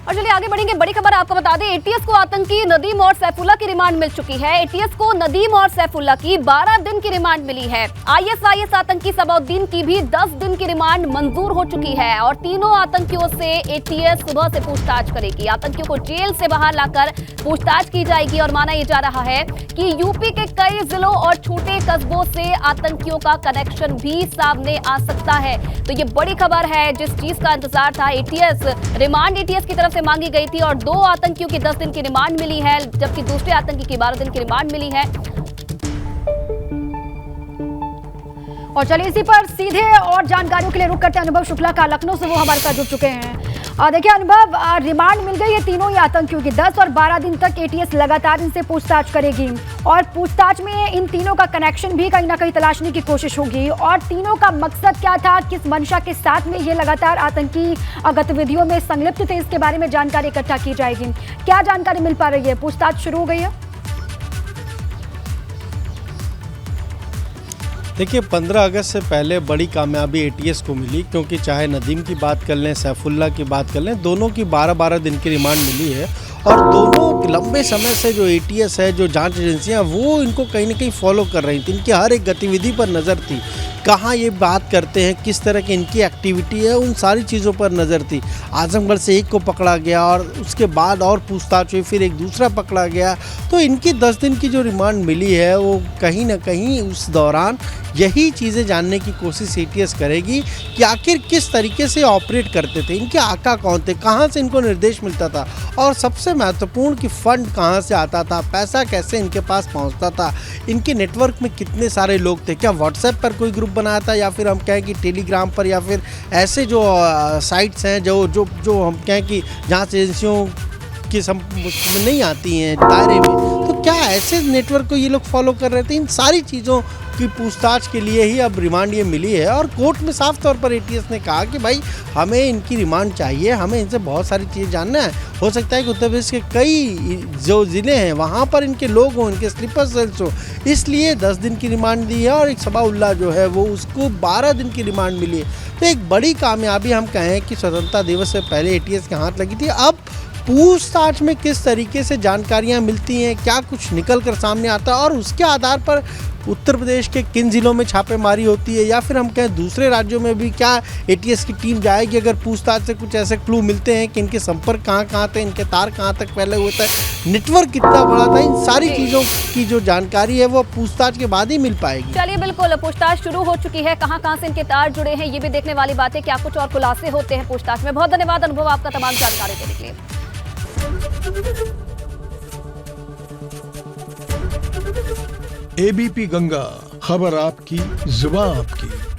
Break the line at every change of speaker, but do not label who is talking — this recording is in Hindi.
और चलिए आगे बढ़ेंगे। बड़ी खबर आपको बता दें, एटीएस को आतंकी नदीम और सैफुल्ला की रिमांड मिल चुकी है। एटीएस को नदीम और सैफुल्ला की 12 दिन की रिमांड मिली है। आईएसआईएस आतंकी सबाउद्दीन की भी 10 दिन की रिमांड मंजूर हो चुकी है और तीनों आतंकियों से एटीएस सुबह से पूछताछ करेगी। आतंकियों को जेल से बाहर लाकर पूछताछ की जाएगी और माना यह जा रहा है कि यूपी के कई जिलों और छोटे कस्बों से आतंकियों का कनेक्शन भी सामने आ सकता है। तो ये बड़ी खबर है, जिस चीज का इंतजार था। रिमांड एटीएस की तरफ से मांगी गई थी और 2 आतंकियों की 10 दिन की रिमांड मिली है, जबकि दूसरे आतंकी की 12 दिन की रिमांड मिली है। और चलिए इसी पर सीधे और जानकारियों के लिए रुक करते हैं अनुभव शुक्ला का, लखनऊ से वो हमारे साथ जुड़ चुके हैं। देखिए अनुभव, रिमांड मिल गई है तीनों ही आतंकियों की। 10 और 12 दिन तक एटीएस लगातार इनसे पूछताछ करेगी और पूछताछ में इन तीनों का कनेक्शन भी कहीं ना कहीं तलाशने की कोशिश होगी। और तीनों का मकसद क्या था, किस मंशा के साथ में ये लगातार आतंकी गतिविधियों में संलिप्त थे, इसके बारे में जानकारी इकट्ठा की जाएगी। क्या जानकारी मिल पा रही है? पूछताछ शुरू हो गई है?
देखिए 15 अगस्त से पहले बड़ी कामयाबी एटीएस को मिली, क्योंकि चाहे नदीम की बात कर लें, सैफुल्ला की बात कर लें, दोनों की 12-12 दिन की रिमांड मिली है। और दोनों लंबे समय से जो एटीएस है, जो जांच एजेंसियां, वो इनको कहीं ना कहीं फॉलो कर रही थी। इनकी हर एक गतिविधि पर नज़र थी, कहाँ ये बात करते हैं, किस तरह की इनकी एक्टिविटी है, उन सारी चीज़ों पर नज़र थी। आजमगढ़ से एक को पकड़ा गया और उसके बाद और पूछताछ हुई, फिर एक दूसरा पकड़ा गया। तो इनकी 10 दिन की जो रिमांड मिली है, वो कहीं ना कहीं उस दौरान यही चीज़ें जानने की कोशिश एटीएस करेगी कि आखिर किस तरीके से ऑपरेट करते थे, इनके आका कौन थे, कहाँ से इनको निर्देश मिलता था, और सबसे महत्वपूर्ण कि फंड कहाँ से आता था, पैसा कैसे इनके पास पहुँचता था, इनके नेटवर्क में कितने सारे लोग थे, क्या व्हाट्सएप पर कोई ग्रुप बनाया था, या फिर हम कहें कि टेलीग्राम पर, या फिर ऐसे जो साइट्स हैं जो हम कहें कि जहाँ से एजेंसियों की उसमें नहीं आती हैं दायरे में, तो क्या ऐसे नेटवर्क को ये लोग फॉलो कर रहे थे। इन सारी चीज़ों की पूछताछ के लिए ही अब रिमांड ये मिली है। और कोर्ट में साफ तौर पर एटीएस ने कहा कि भाई हमें इनकी रिमांड चाहिए, हमें इनसे बहुत सारी चीज़ें जानना है। हो सकता है कि उत्तर प्रदेश के कई जो ज़िले हैं वहाँ पर इनके लोग हों, इनके स्लीपर सेल्स हों, इसलिए 10 दिन की रिमांड दी है। और एक सबाउल्लाह जो है वो उसको 12 दिन की रिमांड मिली है। तो एक बड़ी कामयाबी हम कहें कि स्वतंत्रता दिवस से पहले एटीएस के हाथ लगी थी। अब पूछताछ में किस तरीके से जानकारियां मिलती हैं, क्या कुछ निकल कर सामने आता है, और उसके आधार पर उत्तर प्रदेश के किन ज़िलों में छापेमारी होती है, या फिर हम कहें दूसरे राज्यों में भी क्या एटीएस की टीम जाएगी अगर पूछताछ से कुछ ऐसे क्लू मिलते हैं कि इनके संपर्क कहाँ थे, इनके तार कहाँ तक फैले हुए थे, नेटवर्क कितना बड़ा था। इन सारी चीज़ों की जो जानकारी है वो पूछताछ के बाद ही मिल पाएगी।
चलिए बिल्कुल, पूछताछ शुरू हो चुकी है। कहाँ से इनके तार जुड़े हैं, ये भी देखने वाली बात है। क्या कुछ और खुलासे होते हैं पूछताछ में। बहुत धन्यवाद अनुभव आपका तमाम जानकारी देने के लिए।
एबीपी गंगा, खबर आपकी, जुबान आपकी।